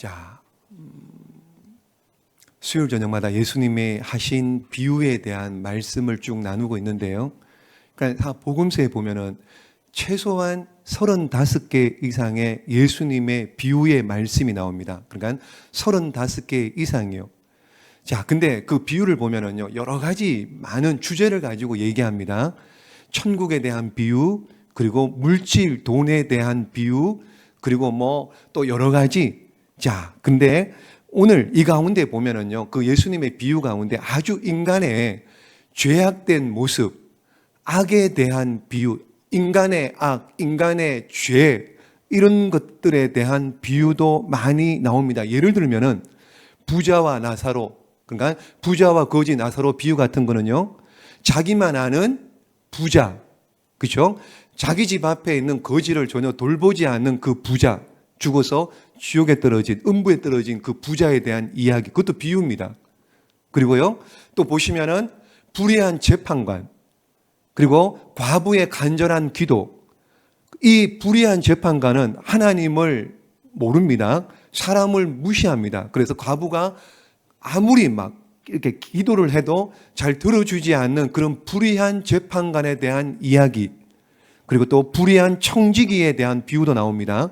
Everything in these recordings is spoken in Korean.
자, 수요일 저녁마다 예수님의 하신 비유에 대한 말씀을 쭉 나누고 있는데요. 그러니까 복음서에 보면은 최소한 35개 이상의 예수님의 비유의 말씀이 나옵니다. 그러니까 35개 이상이요. 자, 근데 그 비유를 보면은요, 여러 가지 많은 주제를 가지고 얘기합니다. 천국에 대한 비유, 그리고 물질, 돈에 대한 비유, 그리고 또 여러 가지. 자, 근데 오늘 이 가운데 보면은요, 그 예수님의 비유 가운데 아주 인간의 죄악된 모습, 악에 대한 비유, 인간의 악, 인간의 죄, 이런 것들에 대한 비유도 많이 나옵니다. 예를 들면은 부자와 나사로, 그러니까 부자와 거지 나사로 비유 같은 거는요, 자기만 아는 부자, 그렇죠? 자기 집 앞에 있는 거지를 전혀 돌보지 않는 그 부자, 죽어서 지옥에 떨어진, 음부에 떨어진 그 부자에 대한 이야기, 그것도 비유입니다. 그리고요, 또 보시면은 불의한 재판관, 그리고 과부의 간절한 기도. 이 불의한 재판관은 하나님을 모릅니다. 사람을 무시합니다. 그래서 과부가 아무리 막 이렇게 기도를 해도 잘 들어주지 않는 그런 불의한 재판관에 대한 이야기, 그리고 또 불의한 청지기에 대한 비유도 나옵니다.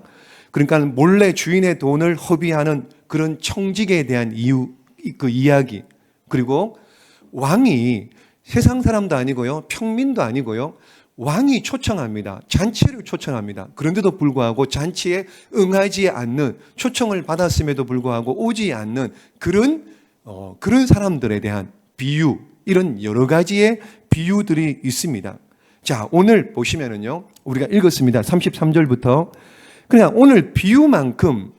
그러니까 몰래 주인의 돈을 허비하는 그런 청지기에 대한 그 이야기, 그리고 왕이 세상 사람도 아니고요, 평민도 아니고요, 왕이 초청합니다. 잔치를 초청합니다. 그런데도 불구하고 잔치에 응하지 않는, 초청을 받았음에도 불구하고 오지 않는 그런 사람들에 대한 비유, 이런 여러 가지의 비유들이 있습니다. 자, 오늘 보시면은요, 우리가 읽었습니다. 33절부터. 그냥 오늘 비유만큼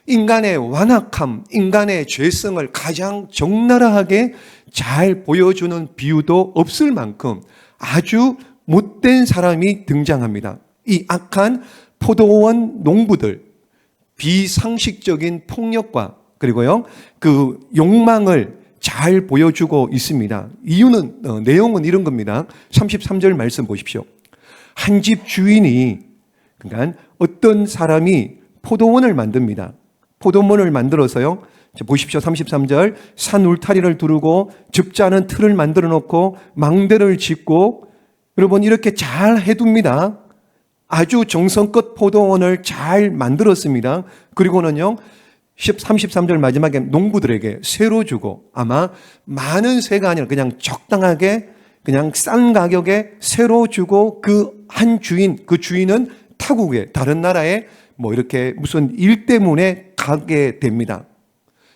인간의 완악함, 인간의 죄성을 가장 적나라하게 잘 보여주는 비유도 없을 만큼 아주 못된 사람이 등장합니다. 이 악한 포도원 농부들, 비상식적인 폭력과 그리고요, 그 욕망을 잘 보여주고 있습니다. 이유는, 내용은 이런 겁니다. 33절 말씀 보십시오. 한 집 주인이, 그러니까 어떤 사람이 포도원을 만듭니다. 포도원을 만들어서요, 보십시오. 33절. 산 울타리를 두르고 즙자는 틀을 만들어 놓고 망대를 짓고, 여러분 이렇게 잘 해둡니다. 아주 정성껏 포도원을 잘 만들었습니다. 그리고는요, 33절 마지막에 농부들에게 새로 주고, 아마 많은 새가 아니라 그냥 적당하게 그냥 싼 가격에 새로 주고, 그 한 주인, 그 주인은 타국에, 다른 나라에 이렇게 무슨 일 때문에 가게 됩니다.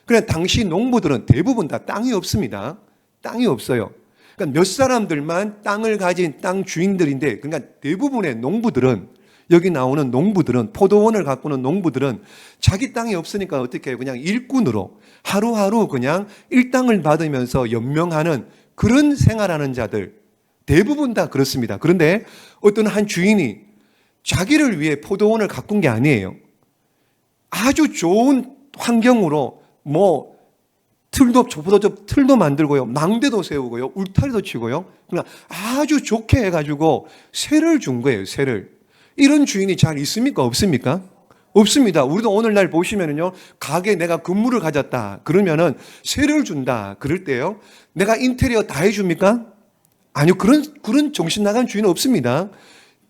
그냥 당시 농부들은 대부분 다 땅이 없습니다. 땅이 없어요. 그러니까 몇 사람들만 땅을 가진 땅 주인들인데, 그러니까 대부분의 농부들은, 여기 나오는 농부들은, 포도원을 가꾸는 농부들은 자기 땅이 없으니까 어떻게 해요? 그냥 일꾼으로 하루하루 그냥 일당을 받으면서 연명하는 그런 생활하는 자들, 대부분 다 그렇습니다. 그런데 어떤 한 주인이 자기를 위해 포도원을 가꾼 게 아니에요. 아주 좋은 환경으로 틀도 만들고요, 망대도 세우고요, 울타리도 치고요, 그러니까 아주 좋게 해가지고 새를 준 거예요. 새를. 이런 주인이 잘 있습니까? 없습니까? 없습니다. 우리도 오늘날 보시면은요, 가게 내가 건물을 가졌다 그러면은 새를 준다 그럴 때요, 내가 인테리어 다 해줍니까? 아니요. 그런 정신 나간 주인은 없습니다.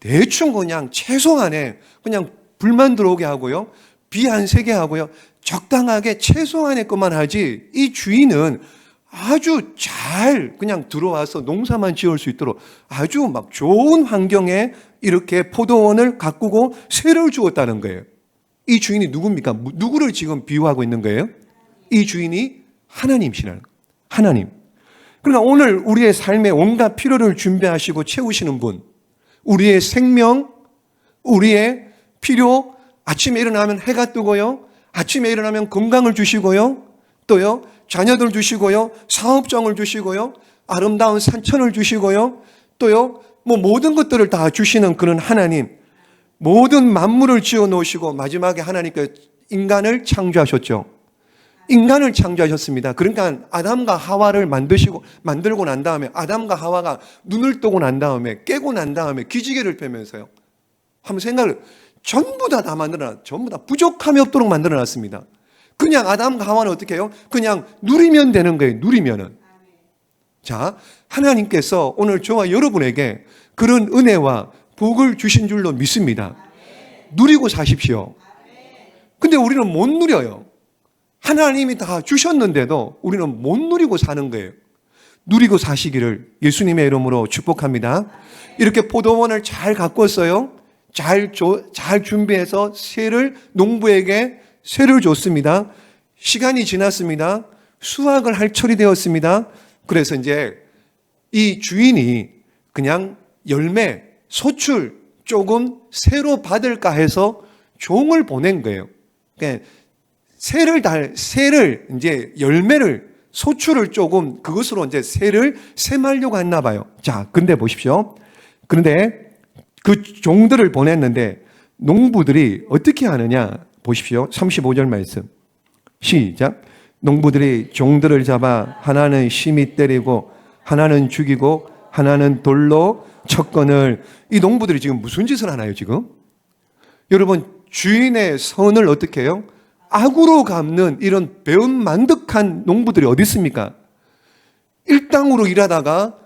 대충 그냥 최소한에 그냥 불만 들어오게 하고요, 비 안 새게 하고요, 적당하게 최소한의 것만 하지, 이 주인은 아주 잘 그냥 들어와서 농사만 지을 수 있도록 아주 막 좋은 환경에 이렇게 포도원을 가꾸고 새를 주었다는 거예요. 이 주인이 누굽니까? 누구를 지금 비유하고 있는 거예요? 이 주인이 하나님이시라는 거예요. 하나님. 그러니까 오늘 우리의 삶에 온갖 필요를 준비하시고 채우시는 분, 우리의 생명, 우리의 필요, 아침에 일어나면 해가 뜨고요, 아침에 일어나면 건강을 주시고요, 또요, 자녀들 주시고요, 사업장을 주시고요, 아름다운 산천을 주시고요, 또요, 모든 것들을 다 주시는 그런 하나님, 모든 만물을 지어 놓으시고 마지막에 하나님께 인간을 창조하셨죠. 인간을 창조하셨습니다. 그러니까 아담과 하와를 만들고 난 다음에, 아담과 하와가 눈을 뜨고 난 다음에, 깨고 난 다음에 기지개를 펴면서요, 한번 생각을, 전부 다 만들어놨, 전부 다 부족함이 없도록 만들어놨습니다. 그냥 아담과 하와는 어떻게 해요? 그냥 누리면 되는 거예요. 누리면은. 자, 하나님께서 오늘 저와 여러분에게 그런 은혜와 복을 주신 줄로 믿습니다. 누리고 사십시오. 근데 우리는 못 누려요. 하나님이 다 주셨는데도 우리는 못 누리고 사는 거예요. 누리고 사시기를 예수님의 이름으로 축복합니다. 이렇게 포도원을 잘 가꿨어요. 잘 준비해서 농부에게 쇠를 줬습니다. 시간이 지났습니다. 수확을 할 철이 되었습니다. 그래서 이제 이 주인이 그냥 열매, 소출 조금 새로 받을까 해서 종을 보낸 거예요. 그러니까 새를 이제 열매를 소출을 조금 그것으로 이제 새를 세마려고 했나 봐요. 자, 근데 보십시오. 그런데 그 종들을 보냈는데 농부들이 어떻게 하느냐 보십시오. 35절 말씀. 시작. 농부들이 종들을 잡아 하나는 심히 때리고 하나는 죽이고 하나는 돌로 쳤거늘. 이 농부들이 지금 무슨 짓을 하나요, 지금? 여러분, 주인의 선을 어떻게 해요? 악으로 갚는 이런 배은만득한 농부들이 어디 있습니까? 일당으로 일하다가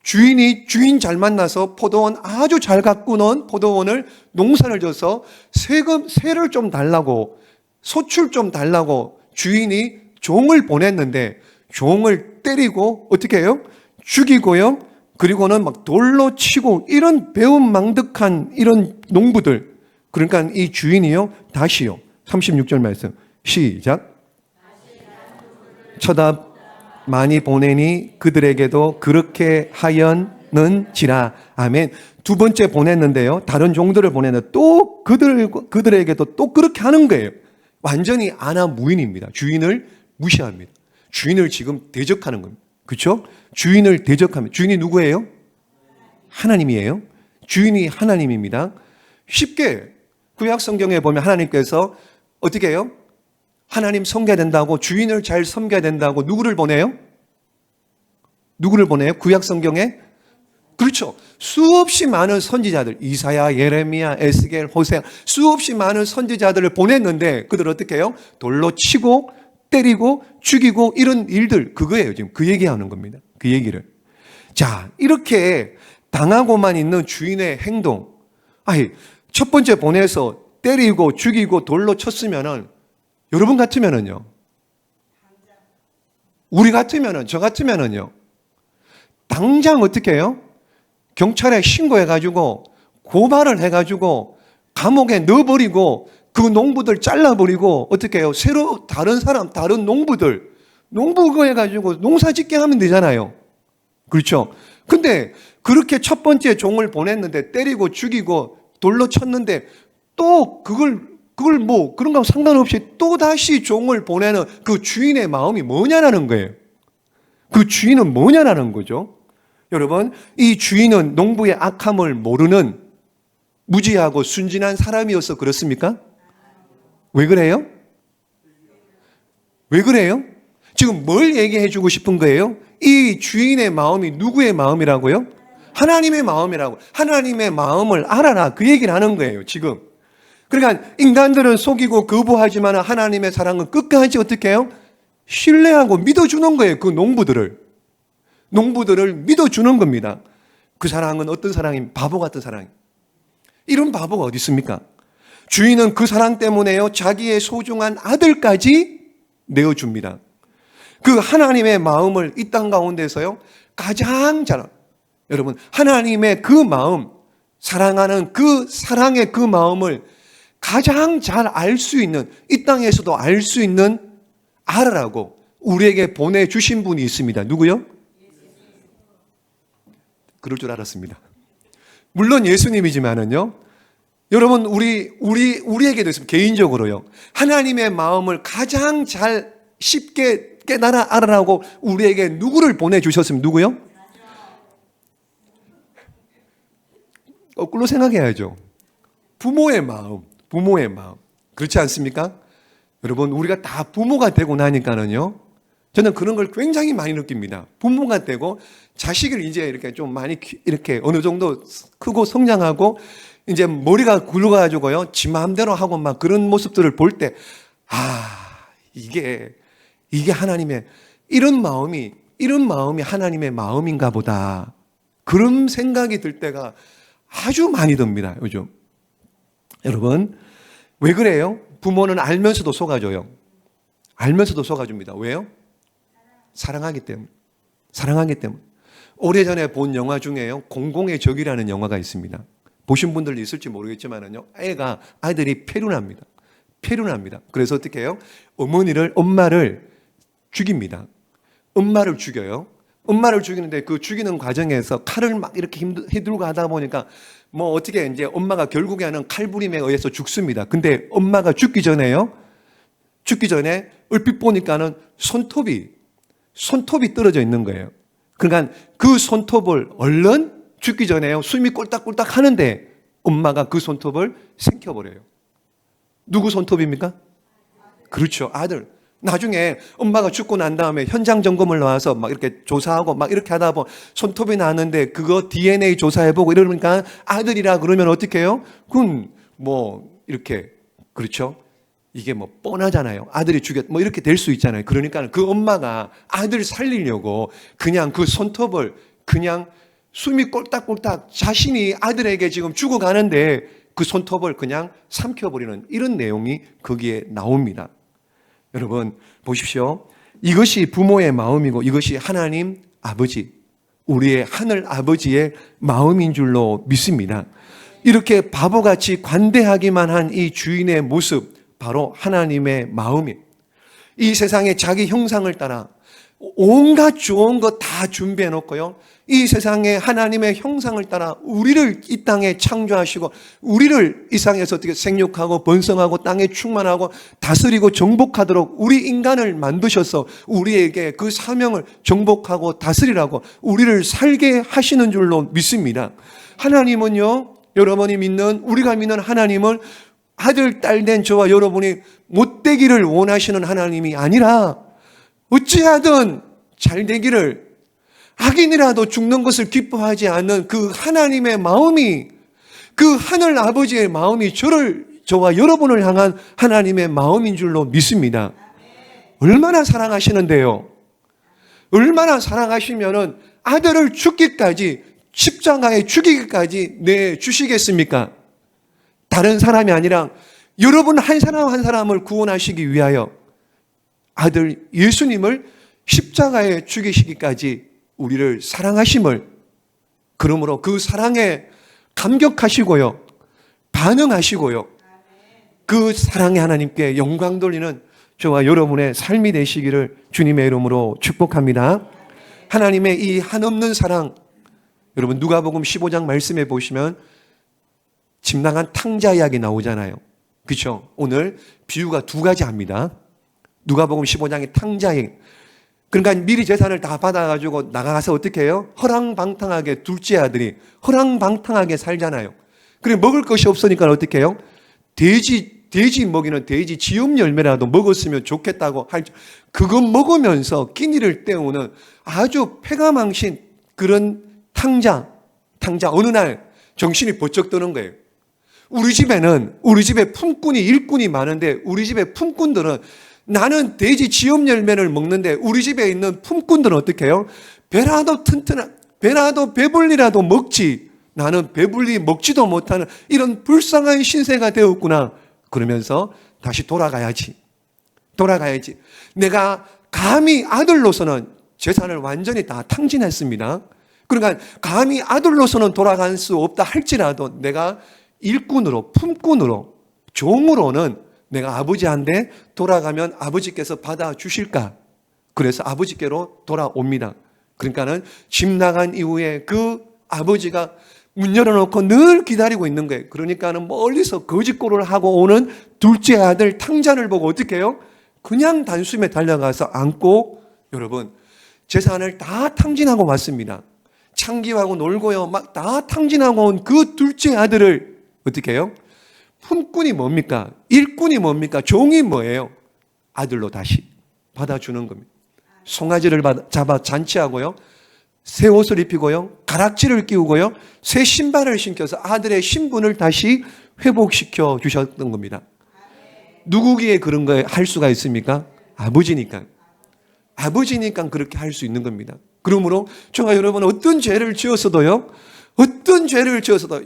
주인 잘 만나서 포도원 아주 잘 가꾸는 포도원을 농사를 져서 세를 좀 달라고, 소출 좀 달라고 주인이 종을 보냈는데 종을 때리고 어떻게 해요? 죽이고요. 그리고는 막 돌로 치고 이런 배은망덕한 이런 농부들. 그러니까 이 주인이요. 다시요. 36절 말씀. 시작. 쳐다 많이 보내니 그들에게도 그렇게 하였는지라. 아멘. 두 번째 보냈는데요. 다른 종들을 보냈는데 또 그들에게도 또 그렇게 하는 거예요. 완전히 아나무인입니다. 주인을 무시합니다. 주인을 지금 대적하는 겁니다. 그렇죠? 주인을 대적합니다. 주인이 누구예요? 하나님이에요. 주인이 하나님입니다. 쉽게 구약 성경에 보면 하나님께서 어떻게 해요? 하나님 섬겨야 된다고, 주인을 잘 섬겨야 된다고 누구를 보내요? 누구를 보내요? 구약 성경에? 그렇죠. 수없이 많은 선지자들, 이사야, 예레미야, 에스겔, 호세아, 수없이 많은 선지자들을 보냈는데 그들 어떻게 해요? 돌로 치고 때리고 죽이고 이런 일들, 그거예요. 지금 그 얘기하는 겁니다. 그 얘기를. 자, 이렇게 당하고만 있는 주인의 행동. 첫 번째 보내서 때리고 죽이고 돌로 쳤으면은, 여러분 같으면은요, 우리 같으면은, 저 같으면은요, 당장 어떻게 해요? 경찰에 신고해가지고 고발을 해가지고 감옥에 넣어버리고 그 농부들 잘라버리고 어떻게 해요? 새로 다른 농부들, 농부 그거 해가지고 농사 짓게 하면 되잖아요. 그렇죠? 근데 그렇게 첫 번째 종을 보냈는데 때리고 죽이고 돌로 쳤는데 또 그걸 그런 거 상관없이 또 다시 종을 보내는 그 주인의 마음이 뭐냐라는 거예요. 그 주인은 뭐냐라는 거죠. 여러분, 이 주인은 농부의 악함을 모르는 무지하고 순진한 사람이어서 그렇습니까? 왜 그래요? 왜 그래요? 지금 뭘 얘기해 주고 싶은 거예요? 이 주인의 마음이 누구의 마음이라고요? 하나님의 마음이라고. 하나님의 마음을 알아라. 그 얘기를 하는 거예요, 지금. 그러니까 인간들은 속이고 거부하지만 하나님의 사랑은 끝까지 어떻게 해요? 신뢰하고 믿어주는 거예요, 그 농부들을 믿어주는 겁니다. 그 사랑은 어떤 사랑입니까? 바보 같은 사랑. 이런 바보가 어디 있습니까? 주인은 그 사랑 때문에요, 자기의 소중한 아들까지 내어줍니다. 그 하나님의 마음을 이 땅 가운데서요, 가장 잘, 여러분, 하나님의 그 마음, 사랑하는 그 사랑의 그 마음을 가장 잘 알 수 있는, 이 땅에서도 알 수 있는 알아라고 우리에게 보내주신 분이 있습니다. 누구요? 그럴 줄 알았습니다. 물론 예수님이지만은요, 여러분, 우리에게도 있습니다. 개인적으로요. 하나님의 마음을 가장 잘 쉽게 깨달아 알아라고 우리에게 누구를 보내주셨습니까? 누구요? 거꾸로 생각해야죠. 부모의 마음. 그렇지 않습니까? 여러분, 우리가 다 부모가 되고 나니까는요, 저는 그런 걸 굉장히 많이 느낍니다. 부모가 되고 자식을 이제 이렇게 좀 많이 이렇게 어느 정도 크고 성장하고 이제 머리가 굵어가지고요, 지 마음대로 하고 막 그런 모습들을 볼 때, 이게 하나님의 이런 마음이 하나님의 마음인가 보다. 그런 생각이 들 때가 아주 많이 듭니다, 요즘. 여러분, 왜 그래요? 부모는 알면서도 속아줘요. 알면서도 속아줍니다. 왜요? 사랑하기 때문에. 사랑하기 때문에. 오래전에 본 영화 중에요, 공공의 적이라는 영화가 있습니다. 보신 분들 있을지 모르겠지만요, 아들이 폐륜합니다. 그래서 어떻게 해요? 엄마를 죽입니다. 엄마를 죽여요. 엄마를 죽이는데 그 죽이는 과정에서 칼을 막 이렇게 휘두르고 하다 보니까 뭐 어떻게 이제 엄마가 결국에는 칼부림에 의해서 죽습니다. 근데 엄마가 죽기 전에 얼핏 보니까는 손톱이 떨어져 있는 거예요. 그러니까 그 손톱을 얼른 죽기 전에요, 숨이 꼴딱꼴딱 하는데 엄마가 그 손톱을 생켜버려요. 누구 손톱입니까? 그렇죠, 아들. 나중에 엄마가 죽고 난 다음에 현장 점검을 나와서 막 이렇게 조사하고 막 이렇게 하다 보면 손톱이 나왔는데 그거 DNA 조사해보고 이러니까 아들이라 그러면 어떻게 해요? 그건 뭐 이렇게, 그렇죠? 이게 뭐 뻔하잖아요. 아들이 뭐 이렇게 될 수 있잖아요. 그러니까 그 엄마가 아들 살리려고 그냥 그 손톱을 그냥 숨이 꼴딱꼴딱 자신이 아들에게 지금 죽어가는데 그 손톱을 그냥 삼켜버리는 이런 내용이 거기에 나옵니다. 여러분 보십시오. 이것이 부모의 마음이고 이것이 하나님 아버지, 우리의 하늘 아버지의 마음인 줄로 믿습니다. 이렇게 바보같이 관대하기만 한 이 주인의 모습, 바로 하나님의 마음이, 이 세상에 자기 형상을 따라 온갖 좋은 것 다 준비해 놓고요, 이 세상에 하나님의 형상을 따라 우리를 이 땅에 창조하시고 우리를 이 땅에서 어떻게 생육하고 번성하고 땅에 충만하고 다스리고 정복하도록 우리 인간을 만드셔서 우리에게 그 사명을 정복하고 다스리라고 우리를 살게 하시는 줄로 믿습니다. 하나님은요, 여러분이 믿는, 우리가 믿는 하나님은 아들, 딸 된 저와 여러분이 못되기를 원하시는 하나님이 아니라 어찌하든 잘 되기를, 악인이라도 죽는 것을 기뻐하지 않는 그 하나님의 마음이, 그 하늘 아버지의 마음이 저와 여러분을 향한 하나님의 마음인 줄로 믿습니다. 얼마나 사랑하시는데요. 얼마나 사랑하시면은 아들을 죽기까지, 십자가에 죽이기까지 내주시겠습니까? 다른 사람이 아니라 여러분 한 사람 한 사람을 구원하시기 위하여 아들 예수님을 십자가에 죽이시기까지 우리를 사랑하심을, 그러므로 그 사랑에 감격하시고요, 반응하시고요, 그 사랑의 하나님께 영광 돌리는 저와 여러분의 삶이 되시기를 주님의 이름으로 축복합니다. 하나님의 이 한없는 사랑, 여러분 누가복음 15장 말씀해 보시면 집 나간 탕자 이야기 나오잖아요. 그렇죠? 오늘 비유가 두 가지 합니다. 누가복음 15장의 탕자 이야기. 그러니까 미리 재산을 다 받아가지고 나가서 어떻게 해요? 허랑방탕하게, 둘째 아들이 허랑방탕하게 살잖아요. 그리고 먹을 것이 없으니까 어떻게 해요? 돼지 먹이는 돼지 지읍 열매라도 먹었으면 좋겠다고 그거 먹으면서 끼니를 때우는 아주 패가망신 그런 탕자 어느 날 정신이 번쩍 드는 거예요. 우리 집에 품꾼이, 일꾼이 많은데 우리 집에 품꾼들은, 나는 돼지 지읍 열매를 먹는데 우리 집에 있는 품꾼들은 어떻게 해요? 배라도 배불리라도 먹지, 나는 배불리 먹지도 못하는 이런 불쌍한 신세가 되었구나. 그러면서 다시 돌아가야지. 내가 감히 아들로서는 재산을 완전히 다 탕진했습니다. 그러니까 감히 아들로서는 돌아갈 수 없다 할지라도 내가 일꾼으로, 품꾼으로, 종으로는 내가 아버지한테 돌아가면 아버지께서 받아주실까? 그래서 아버지께로 돌아옵니다. 그러니까는 집 나간 이후에 그 아버지가 문 열어놓고 늘 기다리고 있는 거예요. 그러니까는 멀리서 거짓골을 하고 오는 둘째 아들 탕자를 보고 어떻게 해요? 그냥 단숨에 달려가서 안고, 여러분 재산을 다 탕진하고 왔습니다. 창기하고 놀고요, 막 다 탕진하고 온 그 둘째 아들을 어떻게 해요? 품꾼이 뭡니까? 일꾼이 뭡니까? 종이 뭐예요? 아들로 다시 받아주는 겁니다. 송아지를 잡아 잔치하고요, 새 옷을 입히고요, 가락지를 끼우고요, 새 신발을 신겨서 아들의 신분을 다시 회복시켜 주셨던 겁니다. 누구기에 그런 거 할 수가 있습니까? 아버지니까. 아버지니까 그렇게 할 수 있는 겁니다. 그러므로 저와 여러분 어떤 죄를 지었어도요,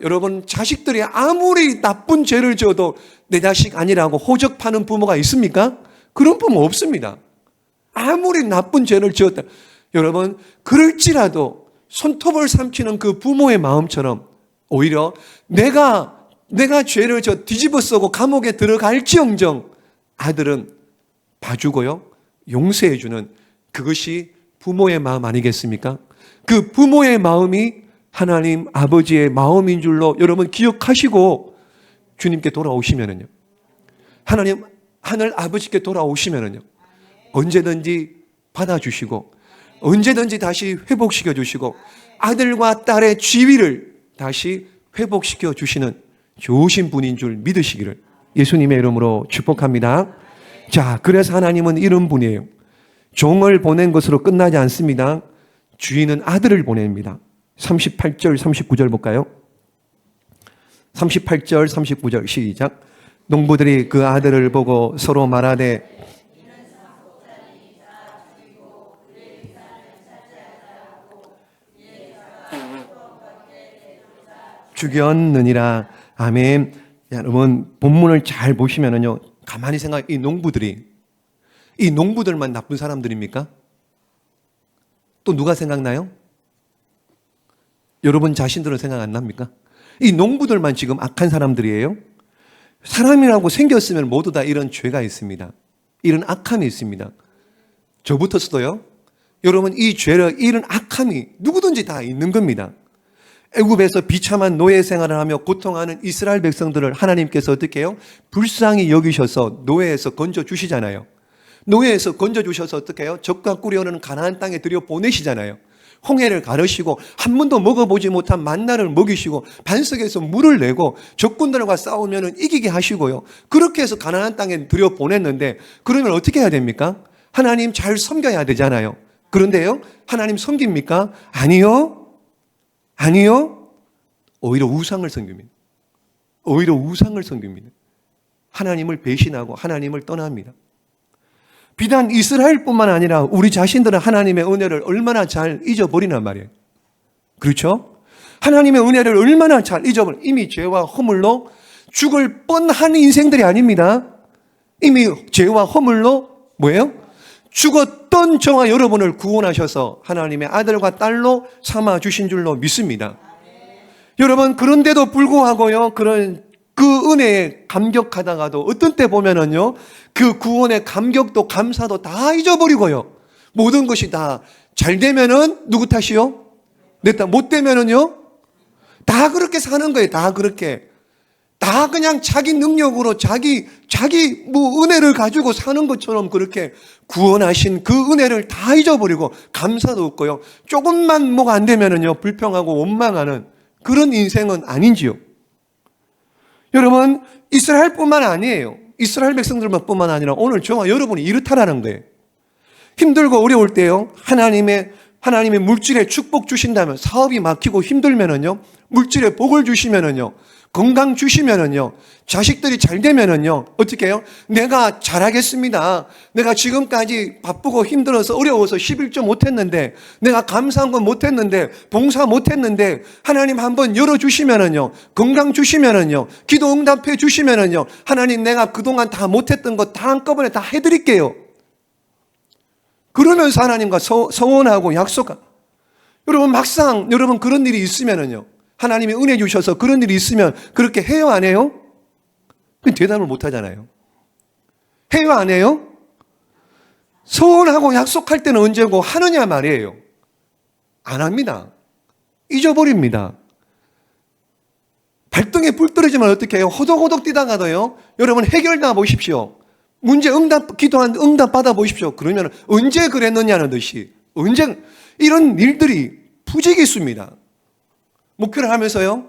여러분 자식들이 아무리 나쁜 죄를 지어도 내 자식 아니라고 호적파는 부모가 있습니까? 그런 부모 없습니다. 아무리 나쁜 죄를 지었다. 여러분, 그럴지라도 손톱을 삼키는 그 부모의 마음처럼 오히려 내가 죄를 뒤집어 쓰고 감옥에 들어갈지언정 아들은 봐주고요, 용서해주는 그것이 부모의 마음 아니겠습니까? 그 부모의 마음이 하나님 아버지의 마음인 줄로 여러분 기억하시고 주님께 돌아오시면은요, 하나님 하늘 아버지께 돌아오시면은요, 언제든지 받아주시고 언제든지 다시 회복시켜 주시고 아들과 딸의 지위를 다시 회복시켜 주시는 좋으신 분인 줄 믿으시기를 예수님의 이름으로 축복합니다. 자, 그래서 하나님은 이런 분이에요. 종을 보낸 것으로 끝나지 않습니다. 주인은 아들을 보냅니다. 38절 39절 볼까요? 38절 39절 시작. 농부들이 그 아들을 보고 서로 말하되 죽였느니라. 아멘. 여러분 본문을 잘 보시면은요, 가만히 생각해. 이 농부들만 나쁜 사람들입니까? 또 누가 생각나요? 여러분 자신들은 생각 안 납니까? 이 농부들만 지금 악한 사람들이에요? 사람이라고 생겼으면 모두 다 이런 죄가 있습니다. 이런 악함이 있습니다. 저부터서도요. 여러분 이 죄를, 이런 악함이 누구든지 다 있는 겁니다. 애굽에서 비참한 노예 생활을 하며 고통하는 이스라엘 백성들을 하나님께서 어떻게 해요? 불쌍히 여기셔서 노예에서 건져주시잖아요. 노예에서 건져주셔서 어떻게 해요? 적과 꿀이 흐르는 가나안 땅에 들여보내시잖아요. 홍해를 가르시고 한 번도 먹어보지 못한 만나를 먹이시고 반석에서 물을 내고 적군들과 싸우면 이기게 하시고요. 그렇게 해서 가나안 땅에 들여보냈는데, 그러면 어떻게 해야 됩니까? 하나님 잘 섬겨야 되잖아요. 그런데요, 하나님 섬깁니까? 아니요. 오히려 우상을 섬깁니다. 하나님을 배신하고 하나님을 떠납니다. 비단 이스라엘뿐만 아니라 우리 자신들은 하나님의 은혜를 얼마나 잘 잊어버리란 말이에요. 그렇죠? 하나님의 은혜를 얼마나 잘 잊어버려. 이미 죄와 허물로 죽을 뻔한 인생들이 아닙니다. 이미 죄와 허물로 뭐예요? 죽었던 저와 여러분을 구원하셔서 하나님의 아들과 딸로 삼아주신 줄로 믿습니다. 여러분, 그런데도 불구하고요, 그 은혜에 감격하다가도 어떤 때 보면은요, 그 구원의 감격도 감사도 다 잊어버리고요, 모든 것이 다 잘 되면은 누구 탓이요? 내 탓. 못 되면은요, 다 그렇게 사는 거예요. 다 그렇게. 다 그냥 자기 능력으로 자기 은혜를 가지고 사는 것처럼 그렇게 구원하신 그 은혜를 다 잊어버리고 감사도 없고요, 조금만 뭐가 안 되면은요 불평하고 원망하는 그런 인생은 아닌지요. 여러분, 이스라엘뿐만 아니에요. 이스라엘 백성들만 뿐만 아니라 오늘 저와 여러분이 이렇다라는 거예요. 힘들고 어려울 때요, 하나님의 물질에 축복 주신다면, 사업이 막히고 힘들면은요, 물질에 복을 주시면은요, 건강 주시면은요, 자식들이 잘 되면은요, 어떻게 해요? 내가 잘하겠습니다. 내가 지금까지 바쁘고 힘들어서 어려워서 11조 못했는데, 내가 감사한 건 못했는데, 봉사 못했는데, 하나님 한번 열어주시면은요, 건강 주시면은요, 기도 응답해 주시면은요, 하나님 내가 그동안 다 못했던 거 다 한꺼번에 다 해드릴게요. 그러면서 하나님과 서원하고 약속하고. 여러분, 막상 여러분 그런 일이 있으면은요, 하나님이 은혜 주셔서 그런 일이 있으면 그렇게 해요, 안 해요? 대답을 못 하잖아요. 해요, 안 해요? 서원하고 약속할 때는 언제고 하느냐 말이에요. 안 합니다. 잊어버립니다. 발등에 불 떨어지면 어떻게 해요? 호덕호덕 뛰다가도요, 여러분 해결나 보십시오. 문제 기도한 응답 받아 보십시오. 그러면 언제 그랬느냐는 듯이, 언제 이런 일들이 부지기수입니다. 목회를 하면서요,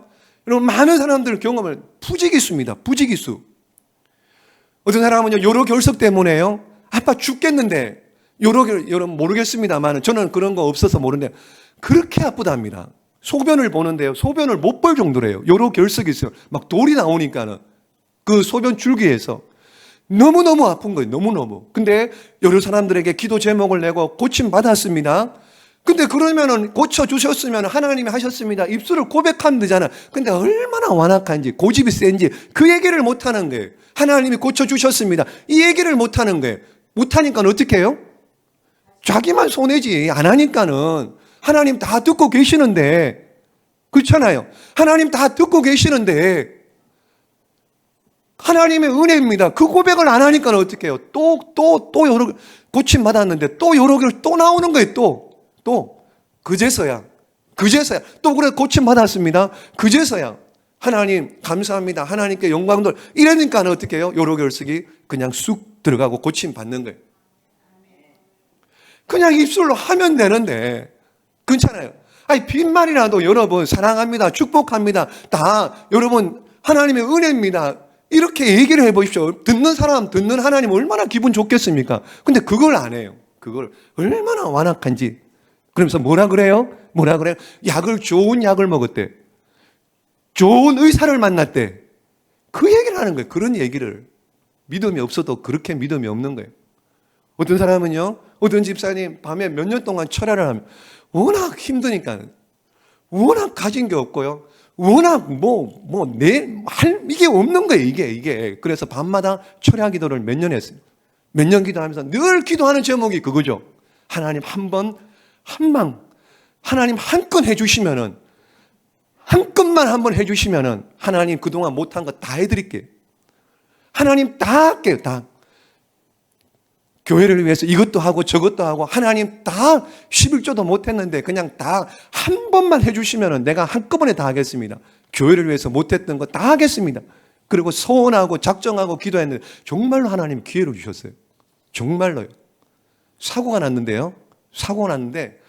여러분 많은 사람들 경험을 부지기수입니다. 부지기수. 어떤 사람은요, 요로 결석 때문에요, 아빠 죽겠는데, 여러분 모르겠습니다만 저는 그런 거 없어서 모르는데 그렇게 아프답니다. 소변을 보는데요, 소변을 못 볼 정도래요. 요로 결석이 있어요. 막 돌이 나오니까는 그 소변 줄기에서 너무너무 아픈 거예요. 너무너무. 근데 여러 사람들에게 기도 제목을 내고 고침받았습니다. 근데 그러면은 고쳐주셨으면 하나님이 하셨습니다. 입술을 고백하면 되잖아. 근데 얼마나 완악한지, 고집이 센지 그 얘기를 못하는 거예요. 하나님이 고쳐주셨습니다. 이 얘기를 못하는 거예요. 못하니까 어떻게 해요? 자기만 손해지. 안 하니까는. 하나님 다 듣고 계시는데, 그렇잖아요. 하나님 다 듣고 계시는데, 하나님의 은혜입니다. 그 고백을 안 하니까 어떻게 해요? 또 여러, 고침받았는데 또 여러 개를 또 나오는 거예요. 그제서야. 또 그래, 고침받았습니다. 그제서야. 하나님, 감사합니다. 하나님께 영광들. 이러니까 어떻게 해요? 여러 개를 쓰기 그냥 쑥 들어가고 고침받는 거예요. 그냥 입술로 하면 되는데, 괜찮아요. 아니, 빈말이라도 여러분, 사랑합니다. 축복합니다. 다 여러분, 하나님의 은혜입니다. 이렇게 얘기를 해보십시오. 듣는 사람, 듣는 하나님 얼마나 기분 좋겠습니까? 근데 그걸 안 해요. 그걸 얼마나 완악한지. 그러면서 뭐라 그래요? 좋은 약을 먹었대. 좋은 의사를 만났대. 그 얘기를 하는 거예요. 그런 얘기를. 믿음이 없어도 그렇게 믿음이 없는 거예요. 어떤 사람은요, 어떤 집사님 밤에 몇 년 동안 철야를 하면 워낙 힘드니까, 워낙 가진 게 없고요. 워낙 이게 없는 거예요, 이게. 그래서 밤마다 철야 기도를 몇 년 했어요. 몇 년 기도하면서 늘 기도하는 제목이 그거죠. 하나님 하나님 한 건 해주시면은, 한 건만 한번 해주시면은, 하나님 그동안 못한 거 다 해드릴게요. 하나님 다 할게요, 다. 교회를 위해서 이것도 하고 저것도 하고, 하나님 다 11조도 못했는데 그냥 다 한 번만 해주시면 내가 한꺼번에 다 하겠습니다. 교회를 위해서 못했던 거 다 하겠습니다. 그리고 소원하고 작정하고 기도했는데 정말로 하나님 기회를 주셨어요. 정말로요. 사고가 났는데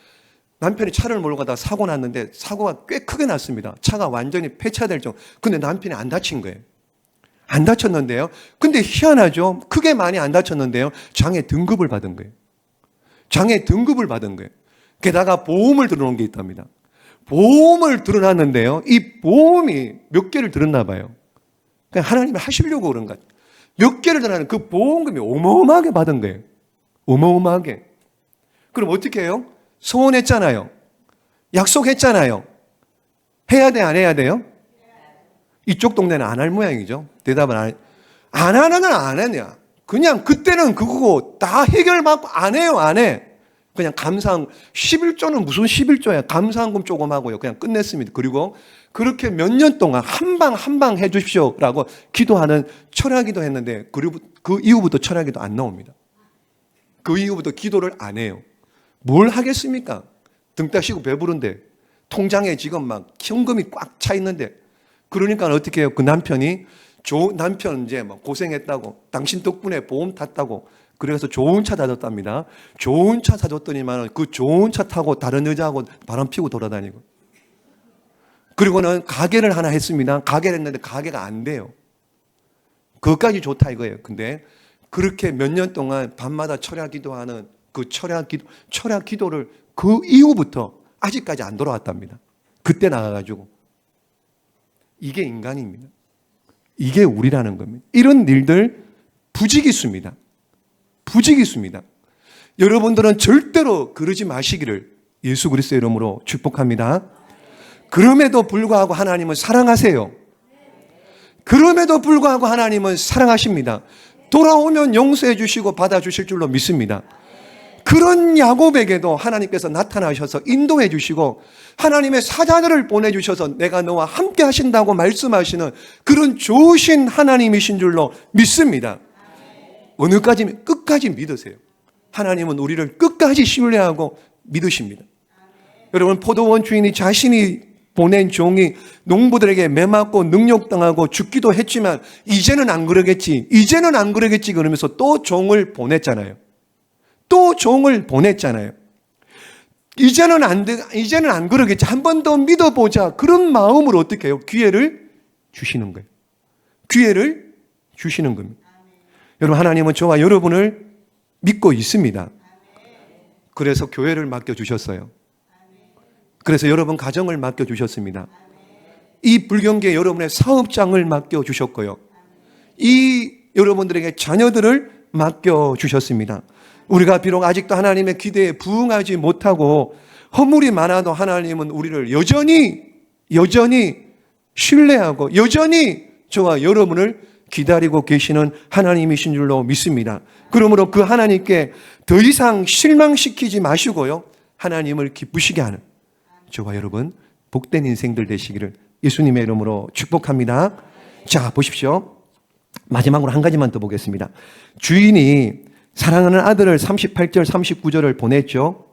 남편이 차를 몰고 가다가 사고 났는데 사고가 꽤 크게 났습니다. 차가 완전히 폐차될 정도. 근데 남편이 안 다친 거예요. 안 다쳤는데요. 근데 희한하죠. 크게 많이 안 다쳤는데요. 장애 등급을 받은 거예요. 게다가 보험을 들어놓은 게 있답니다. 보험을 들어놨는데요. 이 보험이 몇 개를 들었나 봐요. 그냥 하나님이 하시려고 그런 것 같아요. 몇 개를 들어놨는 그 보험금이 어마어마하게 받은 거예요. 어마어마하게. 그럼 어떻게 해요? 소원했잖아요. 약속했잖아요. 해야 돼, 안 해야 돼요? 이쪽 동네는 안 할 모양이죠. 대답은 안 하는 건 안 했냐. 그냥 그때는 그거고 다 해결받고 안 해요, 안 해. 그냥 감사한 11조는 무슨 11조야. 감사한금 조금 하고요. 그냥 끝냈습니다. 그리고 그렇게 몇 년 동안 한 방 해 주십시오라고 기도하는 철야기도 했는데, 그리고 그 이후부터 철야기도 안 나옵니다. 그 이후부터 기도를 안 해요. 뭘 하겠습니까? 등 따시고 배부른데, 통장에 지금 막 현금이 꽉 차 있는데. 그러니까 어떻게 해요? 그 남편이 남편 이제 막 고생했다고, 당신 덕분에 보험 탔다고, 그래서 좋은 차 사줬답니다. 좋은 차 사줬더니만 그 좋은 차 타고 다른 여자하고 바람 피고 돌아다니고. 그리고는 가게를 하나 했습니다. 가게를 했는데 가게가 안 돼요. 그것까지 좋다 이거예요. 근데 그렇게 몇 년 동안 밤마다 철야 기도하는 그 철야 기도를 그 이후부터 아직까지 안 돌아왔답니다. 그때 나가가지고. 이게 인간입니다. 이게 우리라는 겁니다. 이런 일들 부지기수입니다. 여러분들은 절대로 그러지 마시기를 예수 그리스도의 이름으로 축복합니다. 그럼에도 불구하고 하나님은 사랑하세요. 그럼에도 불구하고 하나님은 사랑하십니다. 돌아오면 용서해 주시고 받아주실 줄로 믿습니다. 그런 야곱에게도 하나님께서 나타나셔서 인도해 주시고 하나님의 사자들을 보내주셔서 내가 너와 함께 하신다고 말씀하시는 그런 좋으신 하나님이신 줄로 믿습니다. 어느까지? 끝까지 믿으세요. 하나님은 우리를 끝까지 신뢰하고 믿으십니다. 여러분, 포도원 주인이 자신이 보낸 종이 농부들에게 매맞고 능욕당하고 죽기도 했지만 이제는 안 그러겠지 그러면서 또 종을 보냈잖아요. 이제는 안 그러겠지. 한 번 더 믿어보자. 그런 마음으로 어떻게 해요? 기회를 주시는 거예요. 여러분, 하나님은 저와 여러분을 믿고 있습니다. 그래서 교회를 맡겨주셨어요. 그래서 여러분 가정을 맡겨주셨습니다. 이 불경기에 여러분의 사업장을 맡겨주셨고요. 이 여러분들에게 자녀들을 맡겨주셨습니다. 우리가 비록 아직도 하나님의 기대에 부응하지 못하고 허물이 많아도 하나님은 우리를 여전히 신뢰하고 여전히 저와 여러분을 기다리고 계시는 하나님이신 줄로 믿습니다. 그러므로 그 하나님께 더 이상 실망시키지 마시고요, 하나님을 기쁘시게 하는 저와 여러분 복된 인생들 되시기를 예수님의 이름으로 축복합니다. 자, 보십시오. 마지막으로 한 가지만 더 보겠습니다. 주인이 사랑하는 아들을 38절 39절을 보냈죠.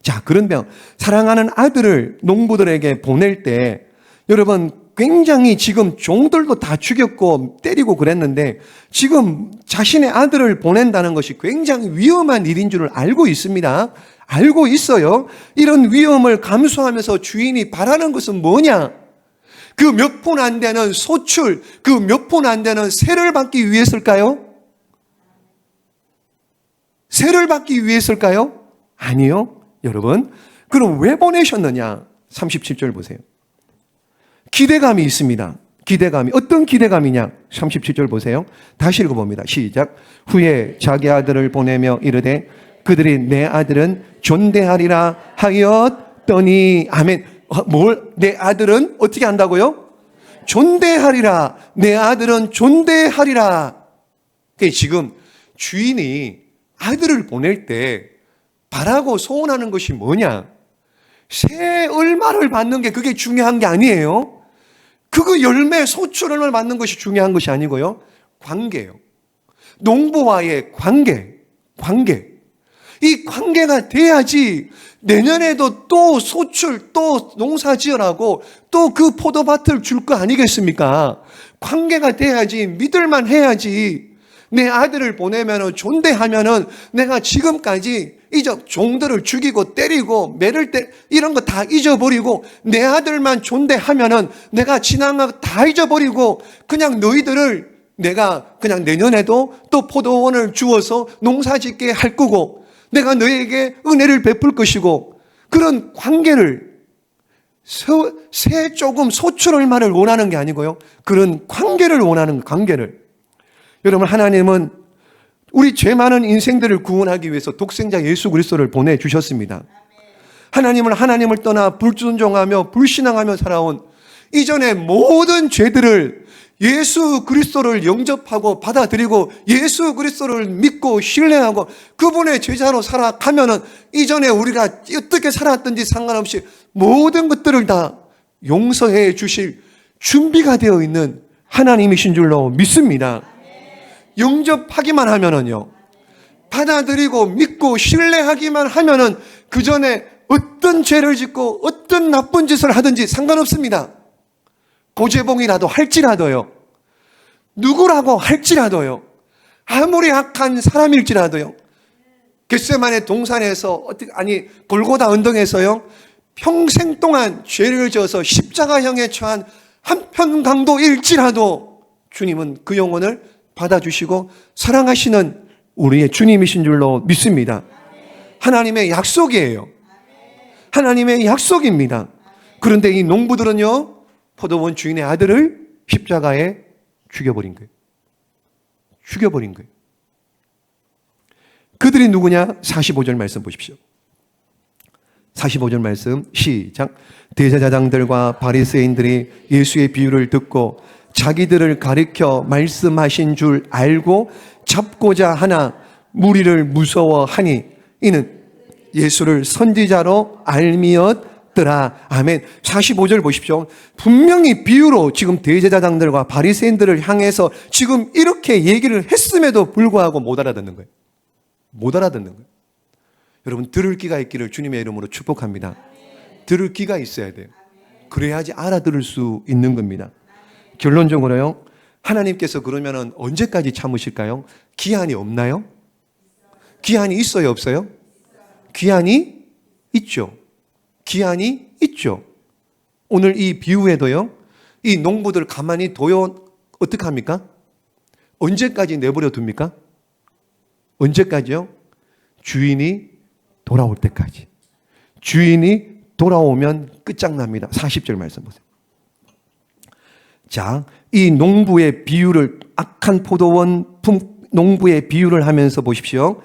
자, 그런데 사랑하는 아들을 농부들에게 보낼 때 여러분 굉장히 지금 종들도 다 죽였고 때리고 그랬는데 지금 자신의 아들을 보낸다는 것이 굉장히 위험한 일인 줄을 알고 있습니다. 알고 있어요. 이런 위험을 감수하면서 주인이 바라는 것은 뭐냐? 그 몇 푼 안 되는 소출, 그 몇 푼 안 되는 세를 받기 위해서일까요? 세를 받기 위해서일까요? 아니요. 여러분, 그럼 왜 보내셨느냐? 37절 보세요. 기대감이 있습니다. 기대감이. 어떤 기대감이냐? 37절 보세요. 다시 읽어봅니다. 시작. 후에 자기 아들을 보내며 이르되 그들이 내 아들은 존대하리라 하였더니. 아멘. 내 아들은 어떻게 한다고요? 존대하리라. 내 아들은 존대하리라. 지금 주인이 아들을 보낼 때 바라고 소원하는 것이 뭐냐? 새 얼마를 받는 게 그게 중요한 게 아니에요. 그거 열매 소출을 받는 것이 중요한 것이 아니고요. 관계예요. 농부와의 관계. 이 관계가 돼야지 내년에도 또 소출, 또 농사 지으라고 또 그 포도밭을 줄 거 아니겠습니까? 관계가 돼야지, 믿을만 해야지. 내 아들을 보내면은 존대하면은 내가 지금까지 종들을 죽이고 때리고 매를 때 이런 거 다 잊어버리고 내 아들만 존대하면은 내가 지난 거 다 잊어버리고 그냥 너희들을 내가 그냥 내년에도 또 포도원을 주어서 농사짓게 할 거고 내가 너희에게 은혜를 베풀 것이고 그런 관계를 새 조금 소출 얼마를 원하는 게 아니고요. 그런 관계를 원하는 관계를. 여러분, 하나님은 우리 죄 많은 인생들을 구원하기 위해서 독생자 예수 그리스도를 보내주셨습니다. 하나님을 떠나 불순종하며 불신앙하며 살아온 이전의 모든 죄들을 예수 그리스도를 영접하고 받아들이고 예수 그리스도를 믿고 신뢰하고 그분의 제자로 살아가면은 이전에 우리가 어떻게 살았든지 상관없이 모든 것들을 다 용서해 주실 준비가 되어 있는 하나님이신 줄로 믿습니다. 영접하기만 하면은요, 받아들이고 믿고 신뢰하기만 하면은 그 전에 어떤 죄를 짓고 어떤 나쁜 짓을 하든지 상관없습니다. 고재봉이라도 할지라도요, 누구라고 할지라도요, 아무리 악한 사람일지라도요, 겟세마네 동산에서 골고다 언덕에서요, 평생 동안 죄를 지어서 십자가형에 처한 한편강도일지라도 주님은 그 영혼을 받아주시고 사랑하시는 우리의 주님이신 줄로 믿습니다. 하나님의 약속이에요. 하나님의 약속입니다. 그런데 이 농부들은요, 포도원 주인의 아들을 십자가에 죽여버린 거예요. 그들이 누구냐? 45절 말씀 보십시오. 45절 말씀 시작. 대제사장들과 바리새인들이 예수의 비유를 듣고 자기들을 가리켜 말씀하신 줄 알고 잡고자 하나 무리를 무서워하니 이는 예수를 선지자로 알미었더라. 아멘. 45절 보십시오. 분명히 비유로 지금 대제사장들과 바리새인들을 향해서 지금 이렇게 얘기를 했음에도 불구하고 못 알아듣는 거예요. 여러분, 들을 귀가 있기를 주님의 이름으로 축복합니다. 들을 귀가 있어야 돼요. 그래야지 알아들을 수 있는 겁니다. 결론적으로요, 하나님께서 그러면은 언제까지 참으실까요? 기한이 없나요? 기한이 있어요, 없어요? 기한이 있죠. 오늘 이 비유에도요, 이 농부들 가만히 둬요, 어떻게 합니까? 언제까지 내버려 둡니까? 언제까지요? 주인이 돌아올 때까지. 주인이 돌아오면 끝장납니다. 40절 말씀 보세요. 자, 이 농부의 비유를 악한 포도원 농부의 비유를 하면서 보십시오.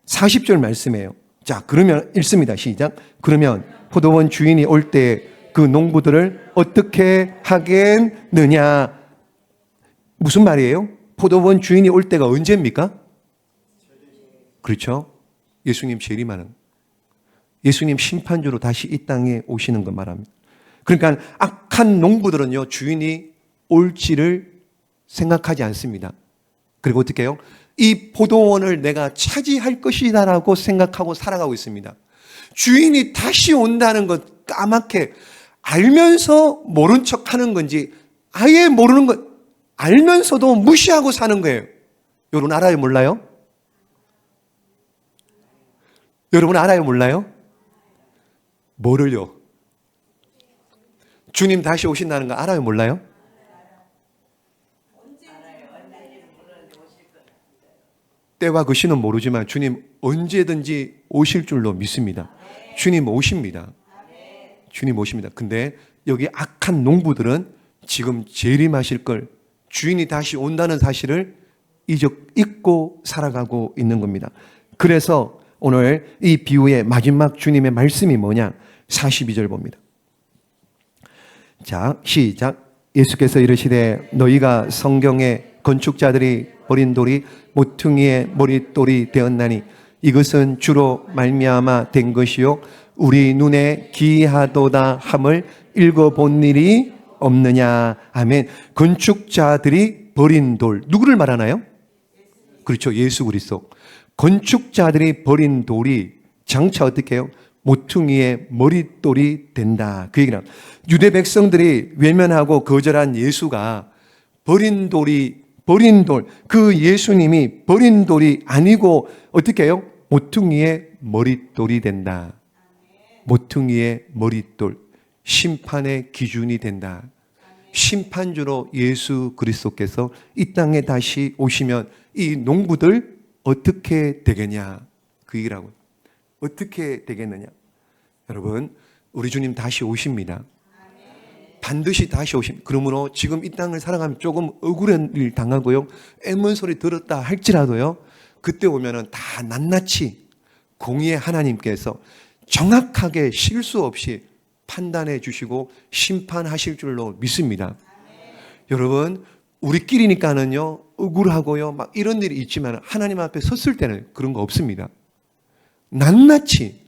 40절 말씀이에요. 자, 그러면 읽습니다. 시작. 그러면 포도원 주인이 올 때 그 농부들을 어떻게 하겠느냐? 무슨 말이에요? 포도원 주인이 올 때가 언제입니까? 그렇죠. 예수님 재림하는, 예수님 심판주로 다시 이 땅에 오시는 것 말합니다. 그러니까 악한 농부들은요, 주인이 올지를 생각하지 않습니다. 그리고 어떻게 해요? 이 포도원을 내가 차지할 것이다라고 생각하고 살아가고 있습니다. 주인이 다시 온다는 것 까맣게 알면서 모른 척 하는 건지, 아예 모르는 것 알면서도 무시하고 사는 거예요. 여러분 알아요, 몰라요? 여러분 알아요, 몰라요? 뭐를요? 주님 다시 오신다는 거 알아요, 몰라요? 때와 그 시는 모르지만 주님 언제든지 오실 줄로 믿습니다. 주님 오십니다. 주님 오십니다. 근데 여기 악한 농부들은 지금 재림하실 걸, 주인이 다시 온다는 사실을 잊고 살아가고 있는 겁니다. 그래서 오늘 이 비유의 마지막 주님의 말씀이 뭐냐? 42절 봅니다. 자, 시작. 예수께서 이르시되 너희가 성경에 건축자들이 버린 돌이 모퉁이의 머릿돌이 되었나니 이것은 주로 말미암아 된 것이요 우리 눈에 기이하도다 함을 읽어본 일이 없느냐. 아멘. 건축자들이 버린 돌, 누구를 말하나요? 그렇죠, 예수 그리스도. 건축자들이 버린 돌이 장차 어떻게 해요? 모퉁이의 머릿돌이 된다. 그 얘기는 유대 백성들이 외면하고 거절한 예수가 버린 돌이, 버린 돌, 그 예수님이 버린 돌이 아니고 어떻게 해요? 모퉁이의 머릿돌이 된다. 모퉁이의 머릿돌, 심판의 기준이 된다. 심판주로 예수 그리스도께서 이 땅에 다시 오시면 이 농부들 어떻게 되겠냐? 그 얘기라고. 어떻게 되겠느냐? 여러분, 우리 주님 다시 오십니다. 반드시 다시 오십니다. 그러므로 지금 이 땅을 살아가면 조금 억울한 일 당하고요, 애문 소리 들었다 할지라도요, 그때 오면은 다 낱낱이 공의의 하나님께서 정확하게 실수 없이 판단해 주시고 심판하실 줄로 믿습니다. 여러분, 우리끼리니까는요, 억울하고요, 막 이런 일이 있지만 하나님 앞에 섰을 때는 그런 거 없습니다. 낱낱이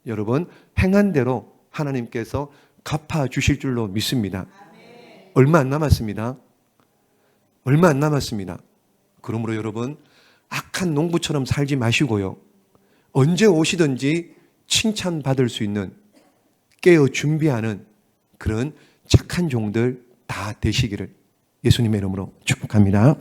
여러분 행한 대로 하나님께서 갚아주실 줄로 믿습니다. 얼마 안 남았습니다. 얼마 안 남았습니다. 그러므로 여러분 악한 농부처럼 살지 마시고요, 언제 오시든지 칭찬받을 수 있는 깨어 준비하는 그런 착한 종들 다 되시기를 예수님의 이름으로 축복합니다.